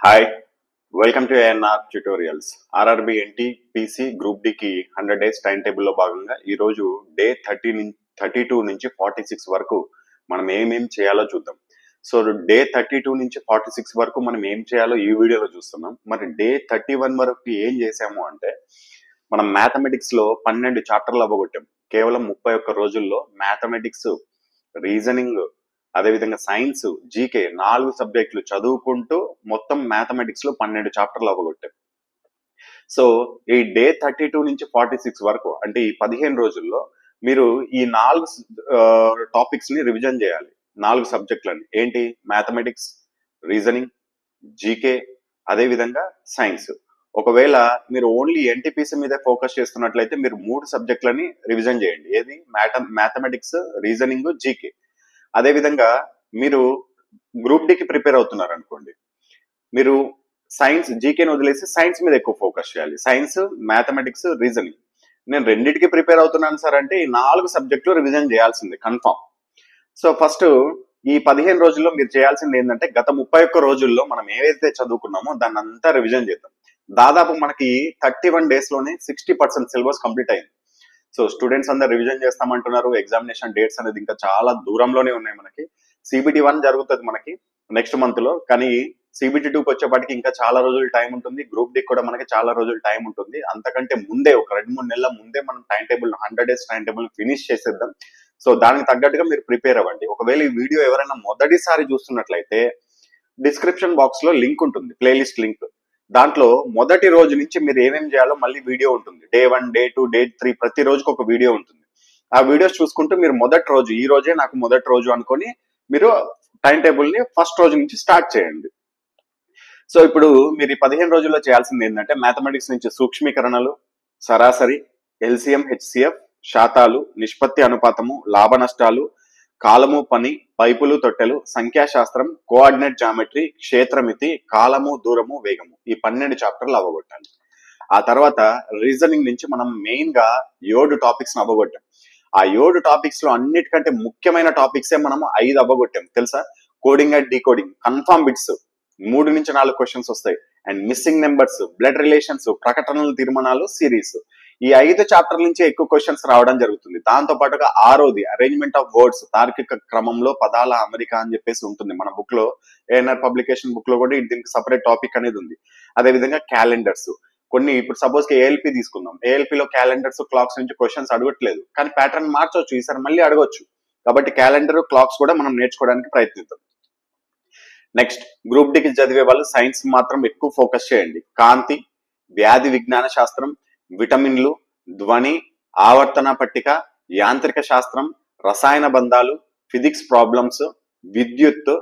Hi, welcome to ANR tutorials. RRB NTPC group డికి 100 days time టేబుల్లో భాగంగా ఈరోజు డే 32 నుంచి 46 వరకు మనం ఏమేం చేయాలో చూద్దాం. సో డే 32 నుంచి 46 వరకు మనం ఏం చేయాలో ఈ వీడియోలో చూస్తున్నాం. మరి డే 31 వరకు ఏం చేసాము అంటే మనం మ్యాథమెటిక్స్ లో 12 చాప్టర్లు అవ్వగొట్టాం. కేవలం 31 రోజుల్లో మ్యాథమెటిక్స్, రీజనింగ్, అదేవిధంగా సైన్స్, జీకే 4 సబ్జెక్టులు చదువుకుంటూ మొత్తం మ్యాథమెటిక్స్ లో 12 చాప్టర్లు అవ్వగొట్టాం. సో ఈ డే 32 నుంచి 46 వరకు అంటే ఈ 15 రోజుల్లో మీరు ఈ 4 టాపిక్స్ ని రివిజన్ చేయాలి. 4 సబ్జెక్టులని ఏంటి? మ్యాథమెటిక్స్, రీజనింగ్, జీకే, అదేవిధంగా సైన్స్. ఒకవేళ మీరు ఓన్లీ ఎన్టీపీసీ మీద ఫోకస్ చేస్తున్నట్లయితే మీరు 3 సబ్జెక్టులని రివిజన్ చేయండి. ఏది? Mathematics, reasoning, GK. అదేవిధంగా మీరు గ్రూప్ డికి ప్రిపేర్ అవుతున్నారు అనుకోండి, మీరు సైన్స్, జీకేని వదిలేసి సైన్స్ మీద ఎక్కువ ఫోకస్ చేయాలి. Science, mathematics, reasoning. నేను రెండింటికి ప్రిపేర్ అవుతున్నాను సార్ అంటే ఈ 4 సబ్జెక్టులు రివిజన్ చేయాల్సిందే కన్ఫామ్. సో ఫస్ట్ ఈ 15 రోజుల్లో మీరు చేయాల్సింది ఏంటంటే గత 31 రోజుల్లో మనం ఏవైతే చదువుకున్నామో దాన్ని అంతా రివిజన్ చేద్దాం. దాదాపు మనకి 31 డేస్ లోనే 60% సిలబస్ కంప్లీట్ అయింది. సో స్టూడెంట్స్ అందరు రివిజన్ చేస్తామంటున్నారు. ఎగ్జామినేషన్ డేట్స్ అనేది ఇంకా చాలా దూరంలోనే ఉన్నాయి. మనకి CBT 1 జరుగుతుంది మనకి నెక్స్ట్ మంత్ లో, కానీ CBT 2కి వచ్చేప్పటికి ఇంకా చాలా రోజులు టైం ఉంటుంది. గ్రూప్ డి కూడా మనకి చాలా రోజులు టైం ఉంటుంది. అంతకంటే ముందే ఒక 2-3 నెలల ముందే మనం time table 100 days time table finish చేసేద్దాం. సో దానికి తగ్గట్టుగా మీరు ప్రిపేర్ అవ్వండి. ఒకవేళ ఈ వీడియో ఎవరైనా మొదటిసారి చూస్తున్నట్లయితే డిస్క్రిప్షన్ బాక్స్ లో లింక్ ఉంటుంది, ప్లేలిస్ట్ లింక్. దాంట్లో మొదటి రోజు నుంచి మీరు ఏమేమి చేయాలో మళ్ళీ వీడియో ఉంటుంది. డే 1, డే 2, డే 3 ప్రతి రోజుకి ఒక వీడియో ఉంటుంది. ఆ వీడియోస్ చూసుకుంటూ మీరు మొదటి రోజు, ఈ రోజే నాకు మొదటి రోజు అనుకొని మీరు టైం టేబుల్ ని ఫస్ట్ రోజు నుంచి స్టార్ట్ చేయండి. సో ఇప్పుడు మీరు ఈ 15 రోజుల్లో చేయాల్సింది ఏంటంటే మ్యాథమెటిక్స్ నుంచి సూక్ష్మీకరణలు, సరాసరి, LCM, HCF, శాతాలు, నిష్పత్తి అనుపాతము, లాభ నష్టాలు, కాలము పని, పైపులు తొట్టెలు, సంఖ్యాశాస్త్రం, కోఆర్డినేట్ జామెట్రీ, క్షేత్రమితి, కాలము, దూరము, వేగము, ఈ 12 చాప్టర్లు అవ్వగొట్టాలి. ఆ తర్వాత రీజనింగ్ నుంచి మనం మెయిన్ గా 7 టాపిక్స్ అవ్వగొట్టాం. ఆ 7 టాపిక్స్ లో అన్నిటికంటే ముఖ్యమైన టాపిక్సే మనం 5 అవ్వగొట్టాం తెలుసా? Coding and decoding, confirm bits 3 నుంచి 4 క్వశ్చన్స్ వస్తాయి. And missing numbers, blood relations, ప్రకటనలు, తీర్మానాలు, సిరీస్. ఈ 5 చాప్టర్ నుంచి ఎక్కువ క్వశ్చన్స్ రావడం జరుగుతుంది. దాంతో పాటుగా 6వది అరేంజ్మెంట్ ఆఫ్ వర్డ్స్, తార్కిక క్రమంలో పదాల అమరిక అని చెప్పేసి ఉంటుంది మన బుక్ లో. ఏఎన్ఆర్ పబ్లికేషన్ బుక్ లో కూడా దీనికి సపరేట్ టాపిక్ అనేది ఉంది. అదేవిధంగా క్యాలెండర్స్. కొన్ని ఇప్పుడు సపోజ్ ALP తీసుకుందాం. ALP లో క్యాలెండర్స్, క్లాక్స్ నుంచి క్వశ్చన్స్ అడగట్లేదు, కానీ ప్యాటర్న్ మార్చవచ్చు, ఈసారి మళ్ళీ అడగొచ్చు. కాబట్టి క్యాలెండర్, క్లాక్స్ కూడా మనం నేర్చుకోవడానికి ప్రయత్నిద్దాం. నెక్స్ట్ గ్రూప్ డికి చదివే వాళ్ళు సైన్స్ మాత్రం ఎక్కువ ఫోకస్ చేయండి. కాంతి, వ్యాధి విజ్ఞాన శాస్త్రం, విటమిన్లు, ధ్వని, ఆవర్తన పట్టిక, యాంత్రిక శాస్త్రం, రసాయన బంధాలు, ఫిజిక్స్ ప్రాబ్లమ్స్, విద్యుత్.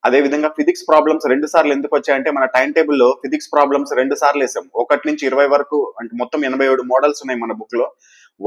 అదేవిధంగా ఫిజిక్స్ ప్రాబ్లమ్స్ 2 సార్లు ఎందుకు వచ్చాయంటే మన టైం టేబుల్లో ఫిజిక్స్ ప్రాబ్లమ్స్ 2 సార్లు వేసాం. 1 నుంచి 20 వరకు, అంటే మొత్తం 87 మోడల్స్ ఉన్నాయి మన బుక్ లో.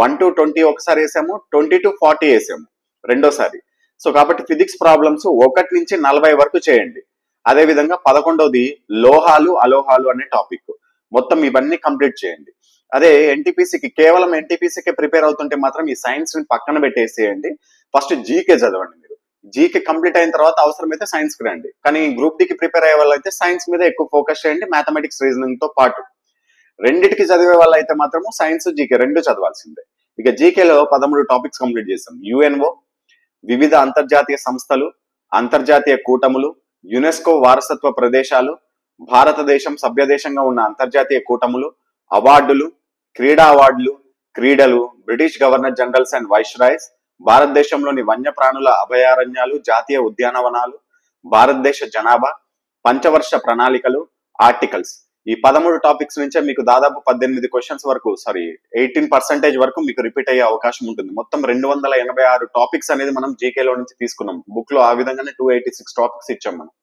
1 to 20 ఒకసారి వేసాము, 20 to 40 వేసాము రెండోసారి. సో కాబట్టి ఫిజిక్స్ ప్రాబ్లమ్స్ 1 నుంచి 40 వరకు చేయండి. అదేవిధంగా 11వది లోహాలు, అలోహాలు అనే టాపిక్. మొత్తం ఇవన్నీ కంప్లీట్ చేయండి. అదే ఎన్టీపీసీకి, కేవలం ఎన్టీపీసీకి ప్రిపేర్ అవుతుంటే మాత్రం ఈ సైన్స్ ని పక్కన పెట్టేసేయండి. ఫస్ట్ జీకే చదవండి. మీరు జీకే కంప్లీట్ అయిన తర్వాత అవసరమైతే సైన్స్ కి రండి. కానీ గ్రూప్ డికి ప్రిపేర్ అయ్యే వాళ్ళైతే సైన్స్ మీద ఎక్కువ ఫోకస్ చేయండి, మ్యాథమెటిక్స్, రీజనింగ్ తో పాటు. రెండిటికి చదివే వాళ్ళు అయితే మాత్రము సైన్స్, జీకే 2 చదవాల్సిందే. ఇక జీకేలో 13 టాపిక్స్ కంప్లీట్ చేస్తాం. UNO, వివిధ అంతర్జాతీయ సంస్థలు, అంతర్జాతీయ కూటములు, యునెస్కో వారసత్వ ప్రదేశాలు, భారతదేశం సభ్యదేశంగా ఉన్న అంతర్జాతీయ కూటములు, అవార్డులు, క్రీడా అవార్డులు, క్రీడలు, British governor generals and viceroy's, భారతదేశంలోని వన్యప్రాణుల అభయారణ్యాలు, జాతీయ ఉద్యానవనాలు, భారతదేశ జనాభా, పంచవర్ష ప్రణాళికలు, ఆర్టికల్స్. ఈ 13 టాపిక్స్ నుంచే మీకు దాదాపు 18 క్వశ్చన్స్ వరకు, 18% వరకు మీకు రిపీట్ అయ్యే అవకాశం ఉంటుంది. మొత్తం 286 టాపిక్స్ అనేది మనం జీకేలో నుంచి తీసుకున్నాం. బుక్ లో ఆ విధంగానే 286 టాపిక్స్ ఇచ్చాం మనం.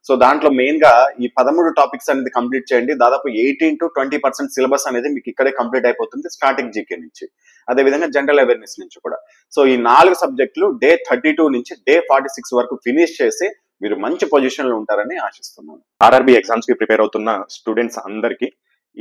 సో దాంట్లో మెయిన్ గా ఈ 13 టాపిక్స్ అనేది కంప్లీట్ చేయండి. దాదాపు 18 to 20% సిలబస్ అనేది మీకు ఇక్కడే కంప్లీట్ అయిపోతుంది, స్టార్టింగ్ జీకే నుంచి, అదేవిధంగా జనరల్ అవేర్నెస్ నుంచి కూడా. సో ఈ 4 సబ్జెక్టులు డే 32 నుంచి డే 46 వరకు ఫినిష్ చేసి మీరు మంచి పొజిషన్ లో ఉంటారని ఆశిస్తున్నాను. ఆర్ఆర్బి ఎగ్జామ్స్ కి ప్రిపేర్ అవుతున్న స్టూడెంట్స్ అందరికీ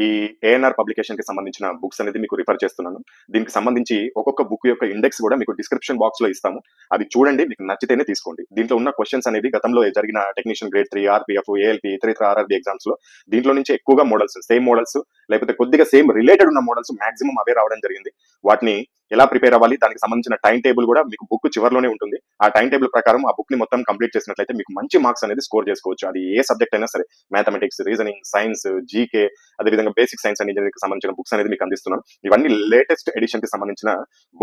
ఈ ఏఎన్ఆర్ పబ్లికేషన్ కి సంబంధించిన బుక్స్ అనేది మీకు రిఫర్ చేస్తున్నాను. దీనికి సంబంధించి ఒక్కొక్క బుక్ యొక్క ఇండెక్స్ కూడా మీకు డిస్క్రిప్షన్ బాక్స్ లో ఇస్తాము. అది చూడండి, మీకు నచ్చితేనే తీసుకోండి. దీంట్లో ఉన్న క్వశ్చన్స్ అనేది గతంలో జరిగిన టెక్నీషియన్ గ్రేడ్ 3, ఆర్పిఎఫ్, ఏఎల్పి, ఇతర ఆర్ఆర్బి ఎగ్జామ్స్ లో దీంట్లో నుంచి ఎక్కువగా మోడల్స్, సేమ్ మోడల్స్ లేకపోతే కొద్దిగా సేమ్ రిలేటెడ్ ఉన్న మోడల్స్ మాక్సిమం అవే రావడం జరిగింది. వాటిని ఎలా ప్రిపేర్ అవ్వాలి, దానికి సంబంధించిన టైం టేబుల్ కూడా మీకు బుక్ చివరిలోనే ఉంటుంది. ఆ టైం టేబుల్ ప్రకారం ఆ బుక్ ని మొత్తం కంప్లీట్ చేసినట్లయితే మీకు మంచి మార్క్స్ అనేది స్కోర్ చేసుకోవచ్చు. అది ఏ సబ్జెక్ట్ అయినా సరే, మ్యాథమెటిక్స్, రీజనింగ్, సైన్స్, జీకే, అదేవిధంగా బేసిక్ సైన్స్ అండ్ ఇంజనీరింగ్ కి సంబంధించిన బుక్స్ అనేది మీకు అందిస్తున్నాం. ఇవన్నీ లేటెస్ట్ ఎడిషన్ కి సంబంధించిన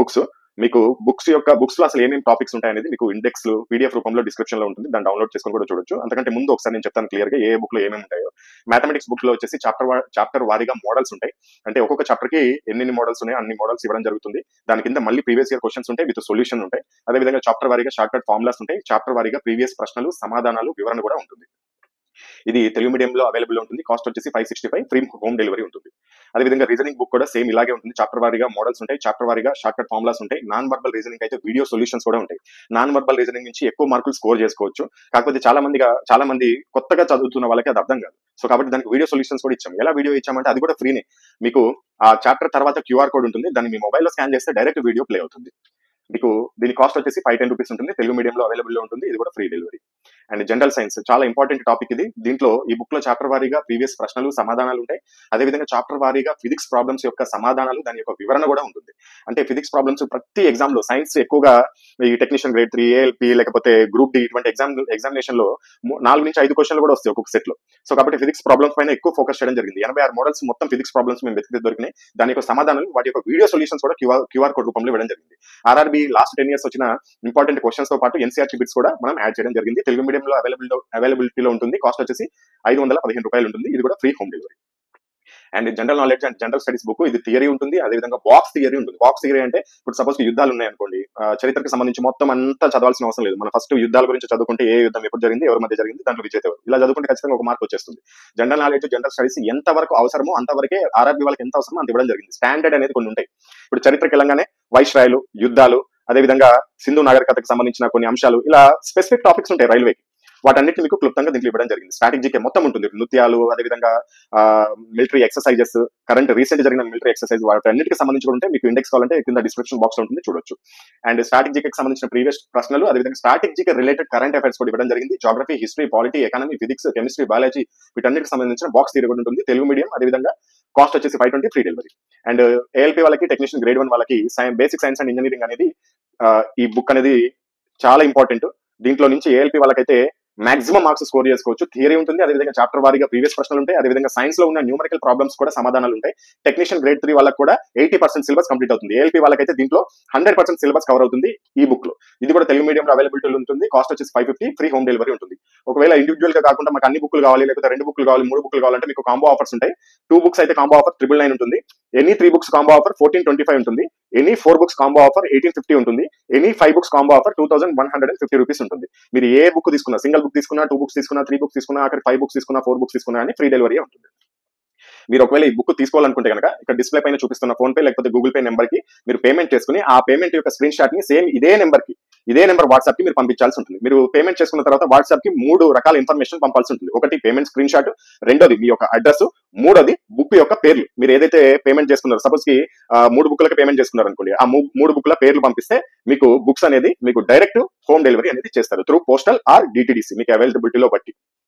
బుక్స్. మీకు బుక్స్ లో అసలు ఏమేమి టాపిక్స్ ఉంటాయనేది మీకు ఇండెక్స్ పీడిఎఫ్ రూపంలో డిస్క్రిప్షన్ లో ఉంటుంది. దాన్ని డౌన్లోడ్ చేసుకొని కూడా చూడొచ్చు. అంతకంటే ముందు ఒకసారి నేను చెప్తాను క్లియర్ గా ఏ బుక్ లో ఏమేమి ఉంటాయో. మ్యాథమెటిక్స్ బుక్ లో వచ్చేసి చాప్టర్ వారీగా మోడల్స్ ఉంటాయి. అంటే ఒక్కొక్క చాప్టర్ కి ఎన్ని మోడల్స్ ఉన్నాయో అన్ని మోడల్స్ ఇవ్వడం జరుగుతుంది. దాని కింద మళ్ళీ ప్రీవియస్ ఇయర్ క్వశ్చన్స్ ఉంటాయి, విత్ సొల్యూషన్ ఉంటాయి. అదేవిధంగా చాప్టర్ వారీగా షార్ట్ కట్ ఫార్ములాస్ ఉంటాయి. చాప్టర్ వారీగా ప్రీవియస్ ప్రశ్నలు, సమాధానాలు, వివరణ కూడా ఉంటుంది. ఇది తెలుగు మీడియం లో అవైలబుల్ ఉంటుంది. కాస్ట్ వచ్చేసి 565, ఫ్రీ హోమ్ డెలివరీ ఉంటుంది. అదేవిధంగా రీజనింగ్ బుక్ కూడా సేమ్ ఇలాగే ఉంటుంది. చాప్టర్ వారీగా మోడల్స్ ఉంటాయి, చాప్టర్ వారీగా షార్ట్ కట్ ఫార్ములాస్ ఉంటాయి. నాన్ వర్బల్ రీజనింగ్ అయితే వీడియో సొల్యూషన్స్ కూడా ఉంటాయి. నాన్ వర్బల్ రీజనింగ్ నుంచి ఎక్కువ మార్కులు స్కోర్ చేసుకోవచ్చు. కాకపోతే చాలా మంది కొత్తగా చదువుతున్న వాళ్ళకి అది అర్థం కాదు. సో కాబట్టి దానికి వీడియో సొల్యూషన్స్ కూడా ఇచ్చాం. ఎలా వీడియో ఇచ్చామంటే అది కూడా ఫ్రీనే. మీకు ఆ చాప్టర్ తర్వాత క్యూఆర్ కోడ్ ఉంటుంది. దాన్ని మీ మొబైల్లో స్కాన్ చేస్తే డైరెక్ట్ వీడియో ప్లే అవుతుంది. మీకు దీని కాస్ట్ వచ్చేసి 510 రూపీస్ ఉంటుంది. తెలుగు మీడియంలో అవైలబుల్ లో ఉంటుంది. ఇది కూడా free delivery. And general science చాలా ఇంపార్టెంట్ టాపిక్ ఇది. దీంట్లో ఈ బుక్ లో చాప్టర్ వారీగా ప్రీవియస్ ప్రశ్నలు, సమాధానాలు ఉంటాయి. అదేవిధంగా చాప్టర్ వారీగా ఫిజిక్స్ ప్రాబ్లమ్స్ యొక్క సమాధానాలు, దాని యొక్క వివరణ కూడా ఉంటుంది. అంటే ఫిజిక్స్ ప్రాబ్లమ్స్ ప్రతి ఎగ్జామ్ లో, సైన్స్ ఎక్కువగా ఈ టెక్నీషియన్ గ్రేడ్ 3, ఏఎల్పి లేకపోతే గ్రూప్ డి ఇటువంటి ఎగ్జామినేషన్ లో 4 నుంచి 5 క్వశ్చన్లు కూడా వస్తాయి ఒక్కొక్క సెట్ లో. సో కాబట్టి ఫిజిక్స్ ప్రాబ్లమ్స్ పైన ఎక్కువ ఫోకస్ చేయడం జరిగింది. 86 మోడల్స్ మొత్తం ఫిజిక్స్ ప్రాబ్లమ్స్ మేము వెతికి దొరికినాయి. దాని యొక్క సమాధానాలు, వాటి యొక్క వీడియో సొల్యూషన్స్ కూడా క్యూఆర్ కోడ్ రూపంలో ఇవ్వడం జరిగింది. ఆర్ఆర్బి లాస్ట్ 10 years వచ్చిన ఇంపార్టెంట్ క్వశ్చన్స్ తో పాటు ఎన్సీఆర్టీ బిట్స్ కూడా మనం యాడ్ చేయడం జరిగింది. తెలుగు మీడియంలో అవైలబిలిటీలో ఉంటుంది. కాస్ట్ వచ్చేసి 515 రూపాయలు ఉంటుంది. ఇది కూడా free home delivery. And general knowledge and general studies book, ఇది థియరీ ఉంటుంది. అదేవిధంగా బాక్స్ థియరీ ఉంటుంది. బాక్స్ థియరీ అంటే ఇప్పుడు సపోజ్ యుద్ధాలు ఉన్నాయనుకోండి, చరిత్రకు సంబంధించి మొత్తం అంతా చదవాల్సిన అవసరం లేదు. మనం ఫస్ట్ యుద్ధాల గురించి చదువుకుంటే ఏ యుద్ధం ఎప్పుడు జరిగింది, ఎవరి మధ్య జరిగింది, దాంట్లో విజేత ఎవరు, ఇలా చదువుకుంటే ఖచ్చితంగా ఒక మార్క్ వచ్చేస్తుంది. జనరల్ నాలెడ్జ్, జనరల్ స్టడీస్ ఎంత వరకు అవసరమో అంతవరకే ఆర్ఆర్బీ వాళ్ళకి ఎంత అవసరమో అంత ఇవ్వడం జరిగింది. స్టాండర్డ్ అనేది కొన్ని ఉంటాయి. ఇప్పుడు చరిత్రకి వెళ్ళంగానే వైస్రాయలు, యుద్ధాలు, అదేవిధంగా సింధు నాగరికతకు సంబంధించిన కొన్ని అంశాలు, ఇలా స్పెసిఫిక్ టాపిక్స్ ఉంటాయి రైల్వేకి. వాటన్నిటిని మీకు క్లుప్తంగా దీంట్లో ఇవ్వడం జరిగింది. స్ట్రాటజీకే మొత్తం ఉంటుంది. నృత్యాలు, అదేవిధంగా మిలిటరీ ఎక్సర్సైజెస్, కరెంట్ రీసెంట్ జరిగిన మిలిటరీ ఎక్సర్సైజ్, వాటన్నిటికి సంబంధించి కూడా ఉంటే మీకు ఇండెక్స్ కావాలంటే కింద డిస్క్రిప్షన్ బాక్స్ లో ఉంటుంది, చూడొచ్చు. అండ్ స్ట్రాటజీకి సంబంధించిన ప్రీవియస్ ప్రశ్నలు, అదేవిధంగా స్ట్రాటజీకి రిలేటెడ్ కరెంట్ అఫైర్స్ కూడా ఇవ్వడం జరిగింది. Geography, history, polity, economy, physics, chemistry, biology, వీటన్నిటికి సంబంధించిన బాక్స్ థియరీ కూడా ఉంటుంది. తెలుగు మీడియం. అదేవిధంగా కాస్ట్ వచ్చేసి 520, ఫ్రీ డెలివరీ. అండ్ ఏఎల్పి వాళ్ళకి, టెక్నీషియన్ గ్రేడ్ 1 వాళ్ళకి బేసిక్ సైన్స్ అండ్ ఇంజనీరింగ్ అనేది ఈ బుక్ అనేది చాలా ఇంపార్టెంట్. దీంట్లో నుంచి ఏఎల్పి వాళ్ళకైతే మాక్సిమం మార్క్స్ స్కోర్ చేసుకోవచ్చు. థియరీ ఉంటుంది. అదేవిధంగా చాప్టర్ వారీగా ప్రీవియస్ ప్రశ్నలు ఉంటాయి. అదేవిధంగా సైన్స్ లో ఉన్న న్యూమరికల్ ప్రాబ్లమ్స్ కూడా సమాధానాలు ఉంటాయి. టెక్నీషియన్ గ్రేడ్ 3 వాళ్ళకి కూడా 80% సిలబస్ కంప్లీట్ అవుతుంది. ఏఎల్పి వాళ్ళకైతే దీంట్లో 100% సిలబస్ కవర్ అవుతుంది ఈ బుక్ లో. ఇది కూడా తెలుగు మీడియంలో అవైలబిలిటీ ఉంటుంది. కాస్ట్ వచ్చేసి 550, ఫ్రీ హోమ్ డెలివరీ ఉంటుంది. ఒకవేళ ఇండివిజువల్ గా కాకుండా మాకు అన్ని బుక్లు కావాలి, లేకపోతే 2 బుక్లు కావాలి, 3 బుక్లు కావాలంటే మీకు కాంబో ఆఫర్స్ ఉంటాయి. 2 books అయితే కాంబో ఆఫర్ 999 ఉంటుంది. ఎనీ 3 books కాంబో ఆఫర్ 1425 ఉంటుంది. ఎనీ 4 books కాంబో ఆఫర్ 1850 ఉంటుంది. Any 5 books combo offer 2150 rupees ఉంటుంది. మీరు ఏ బుక్ తీసుకున్నా, సింగిల్ బుక్ తీసుకున్నా, 2 books తీసుకున్నా, 3 books తీసుకున్నా, అక్కడ 5 books తీసుకున్నా, 4 books తీసుకున్నా అని ఫ్రీ డెలివరీ ఉంటుంది. మీరు ఒకవేళ ఈ బుక్ తీసుకోవాలనుకుంటే కనుక ఇక్కడ డిస్ప్లే పైన చూపిస్తున్న ఫోన్ పే లేకపోతే గూగుల్ పే నెంబర్ కి మీరు పేమెంట్ చేసుకుని, ఆ పేమెంట్ యొక్క స్క్రీన్ షాట్ ని సేమ్ ఇదే నెంబర్ వాట్సాప్ కి మీరు పంపించాల్సి ఉంటుంది. మీరు పేమెంట్ చేసుకున్న తర్వాత వాట్సాప్ కి 3 రకాల ఇన్ఫర్మేషన్ పంపాల్సి ఉంటుంది. ఒకటి పేమెంట్ స్క్రీన్ షాట్, రెండోది మీ యొక్క అడ్రస్, మూడోది బుక్ యొక్క పేర్లు. మీరు ఏదైతే పేమెంట్ చేసుకున్నారో, సపోజ్ కి 3 బుక్లకు పేమెంట్ చేసుకున్నారు అనుకోండి, ఆ 3 బుక్ల పేర్లు పంపిస్తే మీకు బుక్స్ అనేది మీకు డైరెక్ట్ హోమ్ డెలివరీ అనేది చేస్తారు త్రూ పోస్టల్ ఆర్ డిటిడిసి, మీకు అవైలబిలిటీలో బట్టి.